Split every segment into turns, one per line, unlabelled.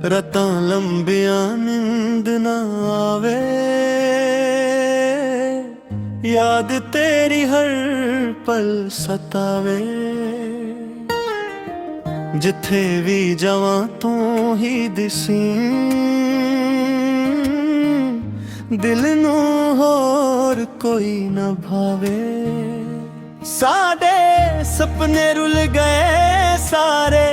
رتاں لمبیاں نیند نہ آوے، یاد تیری ہر پل ستاوے، جتھے بھی جاواں تو ہی دسیں، دل نو ہور کوئی نہ بھاوے۔ ساڈے سپنے رل گئے سارے،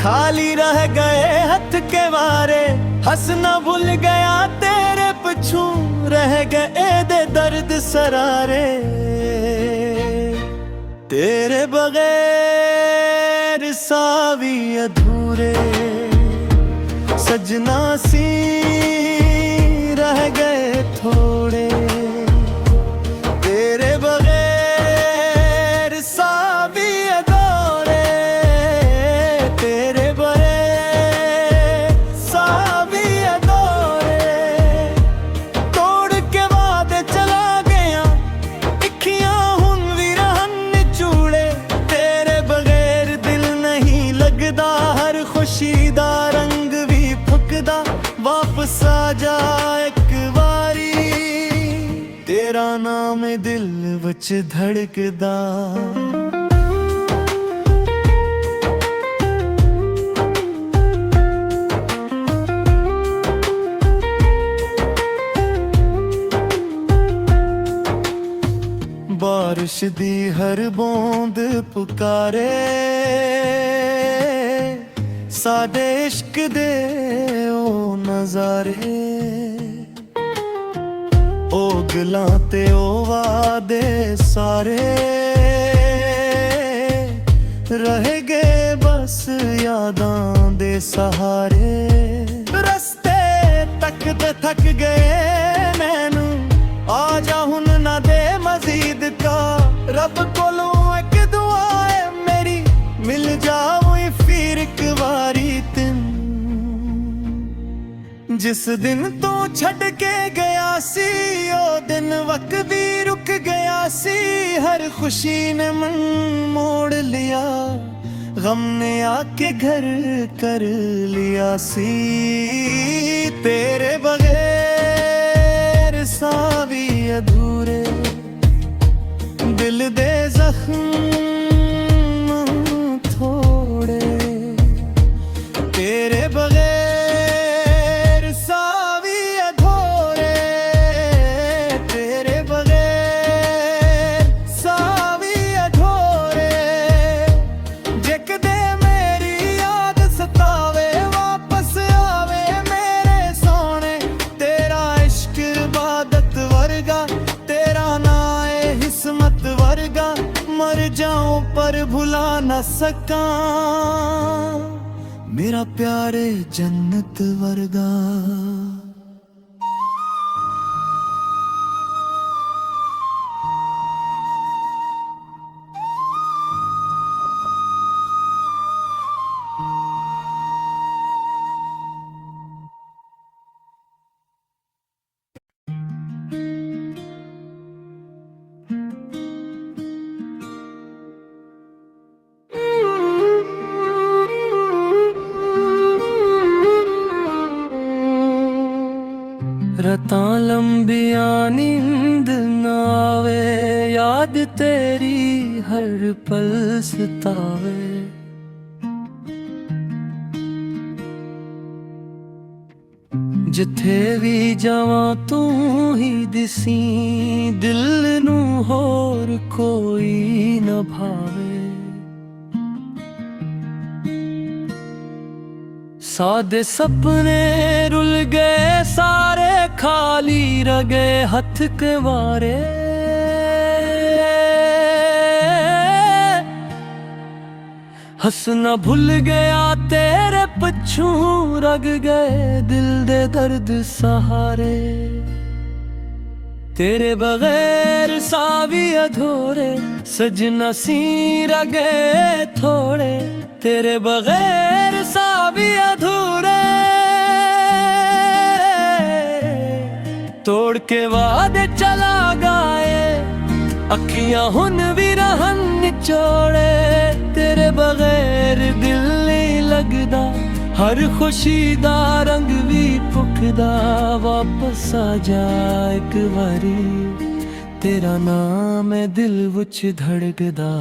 خالی رہ گئے ہتھ کے وارے، ہنسنا بھول گیا تیرے پچھوں، رہ گئے دے درد سرارے، تیرے بغیر ساوی ادھورے، سجنا سی رہ گئے تھوڑے، تیرے بغیر ساوی ادھورے، تیرے بغیر ساوی ادھورے، توڑ کے وعدے چلا گیا، اکھیاں ہن وی رہن چوڑے، تیرے بغیر دل نہیں لگدا، ہر خوشی دا رنگ بھی پھکدا، واپس آ جا ایک واری، تیرا نام دل وچ دھڑکدا۔ بارش دی ہر بوند پکارے، ساڈے عشق دے او نظارے، او گلاں تے او وعدے سارے، رہ گئے بس یاداں دے سہارے، رستے تک دے تھک گئے مینوں، آ جا ہن نہ دے مزید کا، رب کولوں ایک دعا ہے میری، مل جاویں پھر ایک واری تین، جس دن تو چھڈ کے گیا سی، او دن وقت بھی رک گیا سی، ہر خوشی نے من موڑ لیا، غم نے آ کے گھر کر لیا سی، تیرے بغیر ساوی ادھورے، دل دے زخم تھوڑے، تیرے بغیر ساوی ادھورے، تیرے بغیر ساوی ادھورے، جے کدے میری یاد ستاوے، واپس آوے میرے سونے، تیرا عشق عبادت ورگا، تیرا نا اے حسمت ورگا، مر جاؤں پر بھلا نہ سکاں، میرا پیارے جنت ورگا۔ رتاں لمبیاں نیند نہ آوے، یاد تیری ہر پل ستاوے، جتھے بھی جاواں تو ہی دسیں، دل نو ہور کوئی نہ بھاوے، سادے سپنے رل گئے سارے، خالی رہ گئے ہتھ کے وارے، ہنسنا بھول گیا تیرے پچھوں، رگ گئے دل دے درد سہارے، تیرے بغیر ساوی ادھورے، سجنا سی رہ گئے تھوڑے، تیرے بغیر ساوی ادھورے، توڑ کے وعدے چلا گئے، اکھیاں ہن بھی رہن نچوڑے، تیرے بغیر دل نہیں لگدا، ਹਰ ਖੁਸ਼ੀ ਦਾ ਰੰਗ ਵੀ ਭੁੱਖਦਾ, ਵਾਪਸ ਆ ਜਾ ਇੱਕ ਵਾਰੀ, ਤੇਰਾ ਨਾਮ ਹੈ ਦਿਲ ਵਿੱਚ ਧੜਕਦਾ।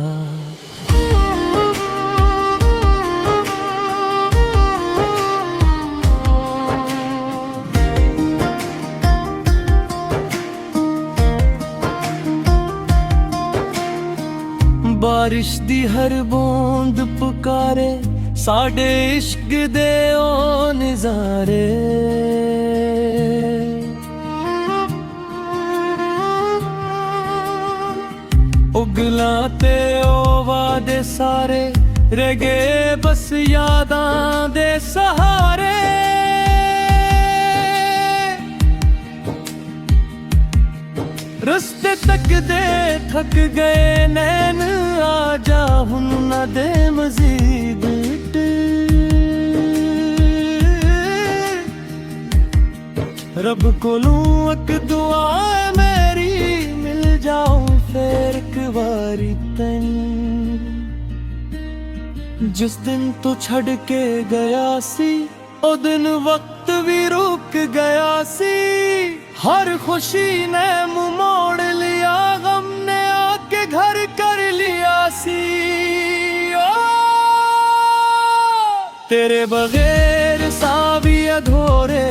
ਬਾਰਿਸ਼ ਦੀ ਹਰ ਬੂੰਦ ਪੁਕਾਰੇ ਸਾਡੇ ਇਸ਼ਕ ਦੇ ਉਹ ਨਜ਼ਾਰੇ। ਉਗਲਾਂ ਤੇ ਉਹ ਵਾਦੇ ਸਾਰੇ ਰਹਿ ਗਏ ਬਸ ਯਾਦਾਂ ਦੇ ਸਹਾਰੇ। ਰਸਤੇ ਤੱਕਦੇ ਥੱਕ ਗਏ ਨੈਣ, ਆ ਜਾ ਹੁਣ ਨਾ ਦੇ ਮਜ਼ੀਦ। ਰੱਬ ਕੋਲੋਂ ਇੱਕ ਦੁਆ ਹੈ ਮੇਰੀ, ਮਿਲ ਜਾਉ ਫੇਰ ਇੱਕ ਵਾਰੀ ਤੈਨੂੰ। ਜਿਸ ਦਿਨ ਤੂੰ ਛੱਡ ਕੇ ਗਿਆ ਸੀ, ਉਹ ਦਿਨ ਵਕਤ ਵੀ ਰੁਕ ਗਿਆ ਸੀ। ਹਰ ਖੁਸ਼ੀ ਨੇ ਮੁँह मोड़ लिया, गम ने आके घर कर लिया सी। तेरे बगैर सां भी अधूरे,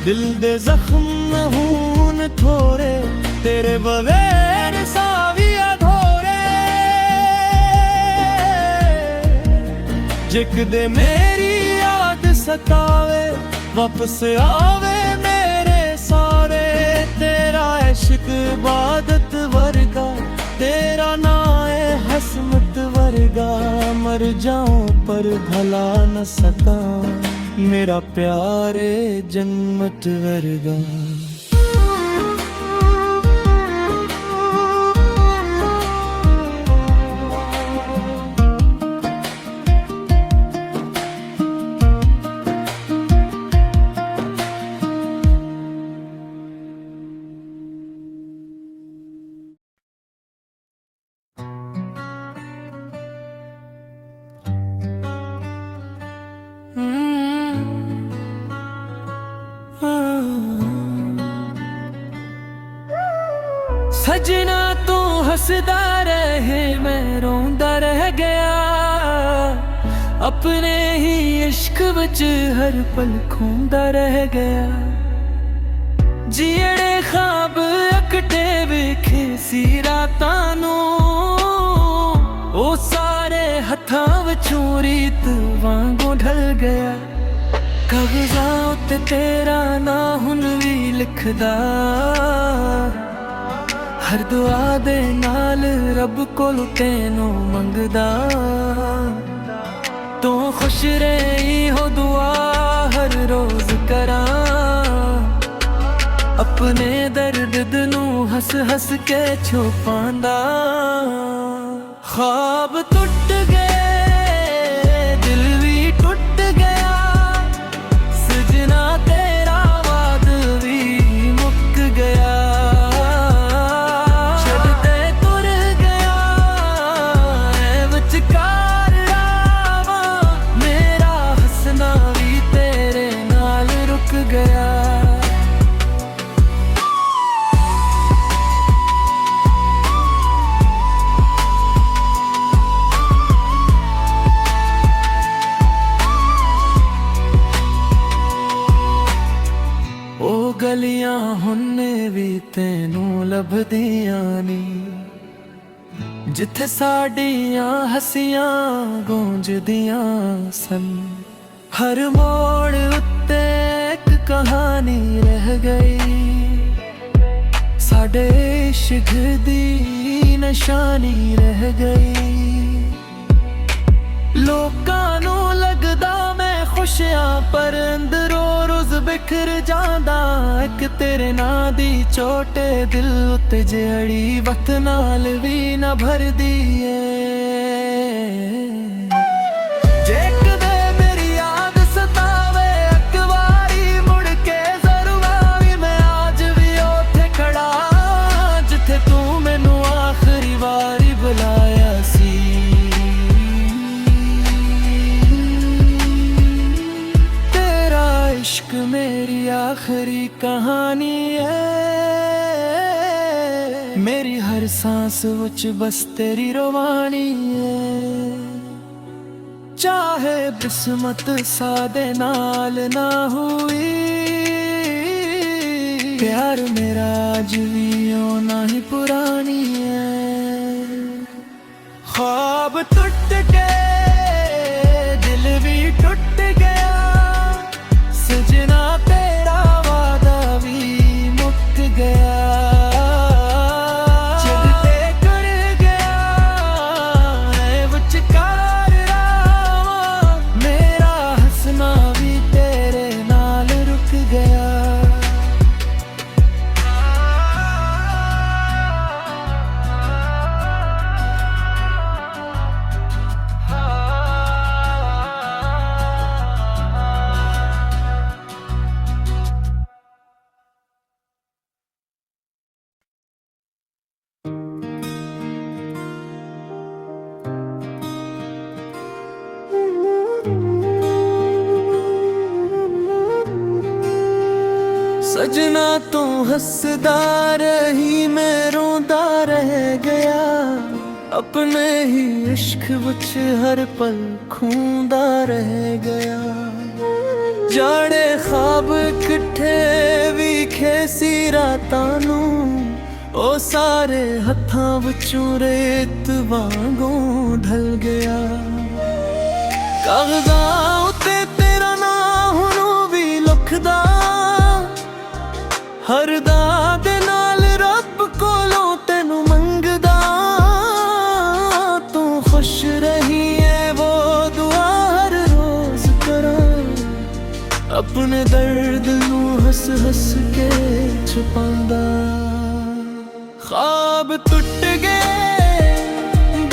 दिल दे जख्म हून थोड़े। तेरे बगैर सां भी अधूरे, जिक दे मेरी याद सतावे, वापस आवे मेरे सारे। तेरा इश्क इबादत वर्गा, तेरा नाम है हसमत वर्गा। मर जाऊं पर भला न सका, मेरा प्यार है जन्नत वर्गा। सजना तू हंसदा रहे, मैं रोंदा रह गया। अपने ही इश्क विच हर पल खोंदा रह गया। जीड़े ख्वाब अकटे वेखे सी रातां नूं, ओ सारे हत्थां विचों रीत वांगू ढल गया। कागज़ां उत्ते तेरा नाम हुण भी लिखदा, हर दुआ दे नाल रब कोलों तैनूं मंगदा। तू खुश रही हो दुआ हर रोज करां, अपने दर्द नूं हस हस के छुपांदा। ख्वाब टुट गए, दिल भी टुट गया। सजना तेरा वाद भी मुक गया। गलियां हुन्ने भी तैनूं लभदियां नी, जिथे साडियां हसियां गूंजदियां सन। हर मोड़ उत्ते एक कहानी रह गई, साडे इश्क दी निशानी रह गई। लोकां नूं लगदा मैं खुश आं, पर अंदरों रोज बिखर जांदा। एक तेरे नां दी चोटे दिल उत्ते जड़ी वक्त नाल भी ना भरदी ऐ। जे कदे मेरी याद सतावे एक वारी मुड़ के जरूर आवी, मैं आज भी उत्थे खड़ा जिथे तू मैनू आखिरी वारी बुलाया सी। मेरी आखिरी कहानी है। मेरी हर सांस विच बस तेरी रवानी है। चाहे किस्मत सादे नाल ना हुई, प्यार मेरा आज भी होना ही पुरानी है। ख्वाब टूट गए, दिल भी टूट गया, सजना तेरा वादा भी मुक गया। चलते कर गया है विचकार राह, मेरा हंसना भी तेरे नाल रुक गया। सजना तू हंसदा रही, मैं रोंदा रह गया। अपने ही इश्क विच हर पल खूंदा रह गया। जाड़े ख्वाब किट्ठे विखे सी रातां नूं, ओ सारे हत्थां विचों रेत वांगों ढल गया। कागज़ां उत्ते तेरा नाम हुण भी लिखदा, हर दा दे नाल रब कोलों तैनू मंगदा। तू खुश रही है वो दुआ हर रोज करां, अपने दर्द नू हंस हंस के छुपांदा। ख्वाब टूट गए,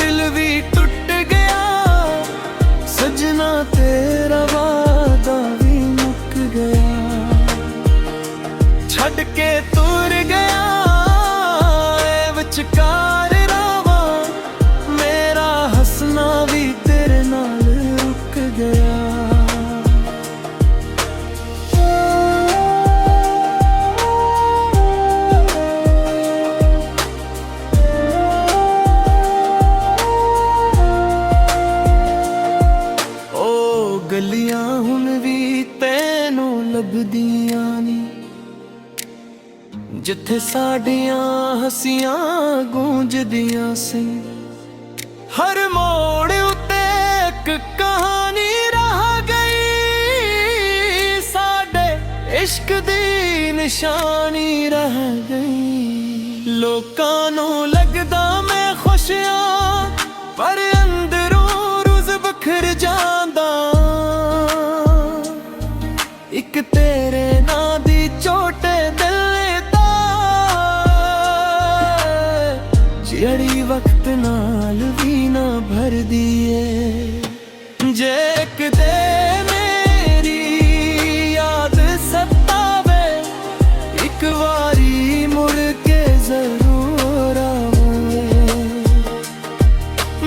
दिल भी टूट गया, सजना तेरा वादा भी मुक गया। छड़ के तुर गया ए विचकार रावां, मेरा हंसना भी तेरे नाल रुक गया। ओ गलियां हुण भी तैनू लभदियां नी, जिथे साडियां हसियां गूंजदियां सी। हर मोड़ उत्ते एक कहानी रह गई, साडे इश्क दी निशानी रह गई। लोकां नूं लगदा मैं खुश आं, पर अंदरों रोज़ बखर जांदा। एक तेरे नां दी चोटे दिल जड़ी वक्त नाल भी ना भर दिए। जे एक दे मेरी याद सतावे, एक वारी मुड़ के जरूर आवे।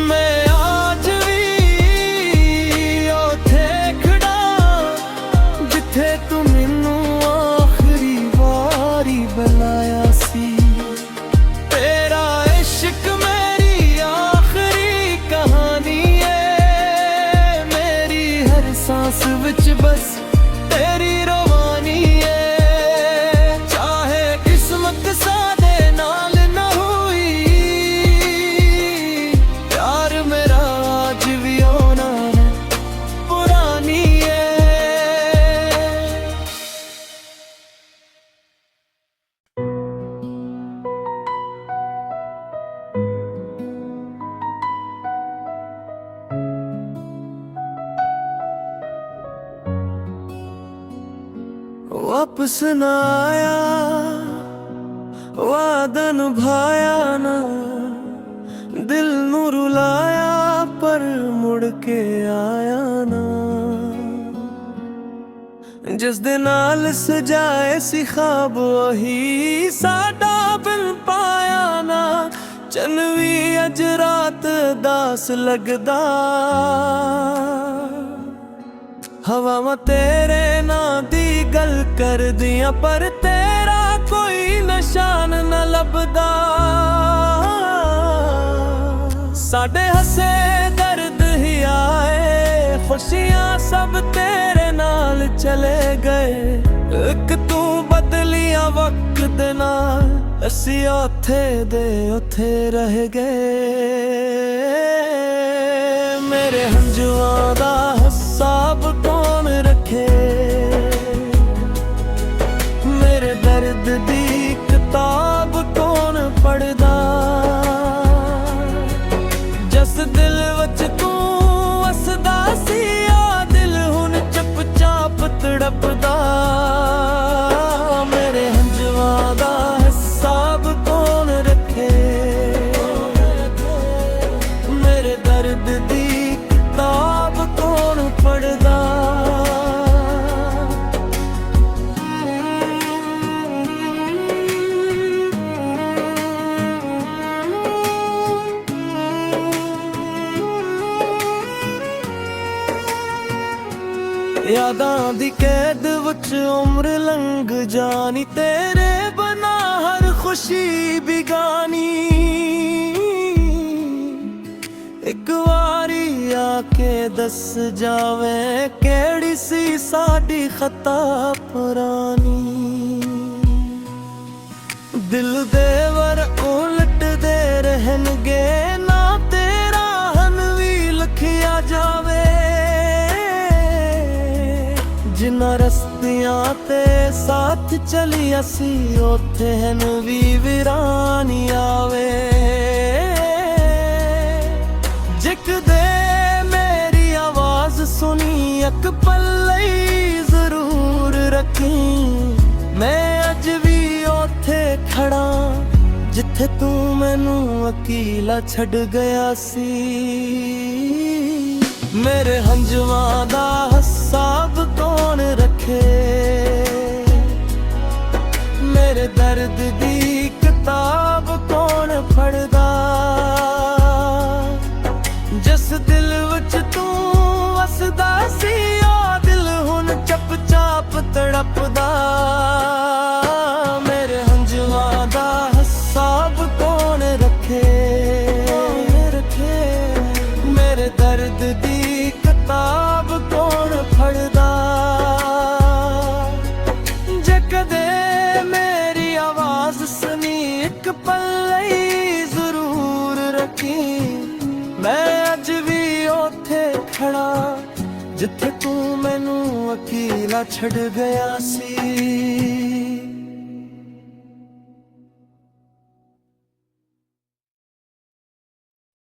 मैं आज भी ओथे खड़ा जिथे तू मैनू आखिरी वारी बुलाया सी। इश्क मेरी आखिरी कहानी है, मेरी हर सांस विच बस तेरी रवानी है। चाहे किस्मत सादे नाल ना हुई, प्यार मेरा आज भी होना है पुरानी है। वापस न आया, वादा निभाया ना, दिल नू रुलाया पर मुड़ के आया ना। जिस दे नाल सजाए सी ख्वाब वही साडा बिन पाया ना। चन भी अज रात दास लगदा, हवा तेरे ना दी ਗੱਲ ਕਰਦੀਆਂ ਪਰ ਤੇਰਾ ਕੋਈ ਨਿਸ਼ਾਨ ਨਾ ਲੱਭਦਾ। ਸਾਡੇ ਹੱਸੇ ਦਰਦ ਹੀ ਆਏ, ਖੁਸ਼ੀਆਂ ਸਭ ਤੇਰੇ ਨਾਲ ਚਲੇ ਗਏ। ਇੱਕ ਤੂੰ ਬਦਲੀਆਂ ਵਕਤ ਦੇ ਨਾਲ, ਅਸੀਂ ਉੱਥੇ ਦੇ ਉੱਥੇ ਰਹਿ ਗਏ। ਮੇਰੇ ਹੰਝੂਆਂ ਦਾ ਹਿਸਾਬ ਕੌਣ ਰੱਖੇ, ਮੇਰੇ ਦਰਦ ਦੀ ਕਿਤਾਬ ਕੌਣ ਪੜ੍ਹਦਾ। ਜਿਸ ਦਿਲ ਵਿੱਚ ਤੂੰ ਵਸਦਾ ਸੀ, ਆ ਦਿਲ ਹੁਣ ਚੁੱਪ-ਚਾਪ ਤੜਪਦਾ। ਮੇਰੇ ਹੰਝੂਆਂ ਦਾ ਹਿਸਾਬ ਕੌਣ ਰੱਖੇ, ਮੇਰੇ ਦਰਦ ਦੀ ਕਿਤਾਬ ਕੌਣ ਪੜ੍ਹਦਾ। ਯਾਦਾਂ ਦੀ ਕੈਦ ਵਿੱਚ ਉਮਰ ਲੰਘ ਜਾਣੀ, ਤੇਰੇ ਬਿਨਾਂ ਹਰ ਖੁਸ਼ੀ ਬਿਗਾਨੀ। ਇੱਕ ਵਾਰੀ ਆ ਕੇ ਦੱਸ ਜਾਵੇਂ, ਕਿਹੜੀ ਸੀ ਸਾਡੀ ਖਤਾ ਪੁਰਾਣੀ। ਦਿਲ ਦੇ ਵਰ ਉਲਟਦੇ ਰਹਿਣਗੇ, ਨਾ ਤੇਰਾ ਹਨ ਵੀ ਲਿਖਿਆ ਜਾਵੇ। ਜਿਨ੍ਹਾਂ ਰਸਤਿਆਂ ਤੇ ਸਾਥ ਚਲੀ ਅਸੀਂ, ਉੱਥੇ ਹਨ ਵੀ ਵੀਰਾਨੀ ਆਵੇ। ਜਿਕਦੇ ਮੇਰੀ ਆਵਾਜ਼ ਸੁਣੀ, ਇੱਕ ਪਲ ਲਈ ਜ਼ਰੂਰ ਰੱਖੀ। ਮੈਂ ਅੱਜ ਵੀ ਉੱਥੇ ਖੜਾ, ਜਿੱਥੇ ਤੂੰ ਮੈਨੂੰ ਅਕੀਲਾ ਛੱਡ ਗਿਆ ਸੀ। ਮੇਰੇ ਹੰਝੂਆਂ ਦਾ ਹਿਸਾਬ ਕੌਣ ਰੱਖੇ, ਮੇਰੇ ਦਰਦ ਦੀ ਕਿਤਾਬ ਕੌਣ ਪੜ੍ਹਦਾ। ਜਿਸ ਦਿਲ ਵਿੱਚ ਤੂੰ ਵਸਦਾ ਸੀ, ਉਹ ਦਿਲ ਹੁਣ ਚੁੱਪ-ਚਾਪ ਤੜਪਦਾ। ਮੇਰੇ ਹੰਝੂਆਂ ਦਾ ਹਿਸਾਬ ਕੌਣ ਰੱਖੇ, ਮੇਰੇ ਦਰਦ ਦੀ ਕਿਤਾਬ ਕੌਣ ਪੜ੍ਹਦਾ। ਜੇ ਕਦੇ ਮੇਰੀ ਆਵਾਜ਼ ਸੁਣੀ, ਇੱਕ ਪਲ ਲਈ ਜ਼ਰੂਰ ਰੱਖੀ। ਮੈਂ ਅੱਜ ਵੀ ਉੱਥੇ ਖੜਾ, ਜਿੱਥੇ ਤੂੰ ਮੈਨੂੰ ਅਕੀਲਾ ਛੱਡ ਗਿਆ ਸੀ।